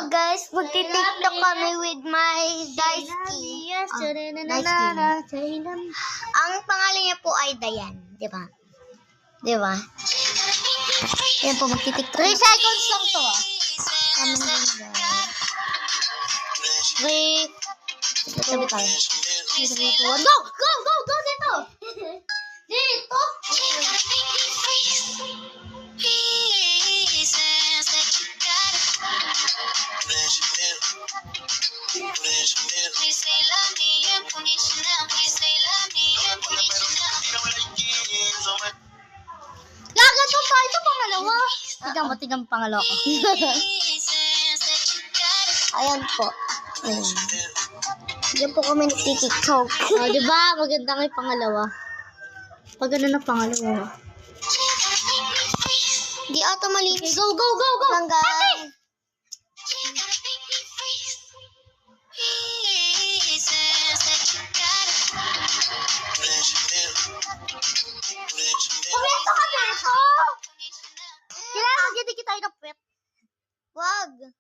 guys, magti-tiktok kami with my Daisuke. Ang pangalan niya po ay Dayan, di ba? Di ba? Yan po, magti-tiktok. 3 seconds lang to. Kami na rin guys. 3, sabi tayo. 3, 2, 1, go! Go! Go! Go! Dito! Dito! Gaga to pa! Ito pangalawa! Tigang mo pangalawa ko. Ayan po. Ayan. Diyan po kami nagtitiktok. Oh, diba? Maganda nga yung pangalawa. Pag ano na pangalawa. Di ata malinis. Go, go, go, go! Lang guys. Pumito ka dito! Kailangan magdidikit tayo ng pet. Wag.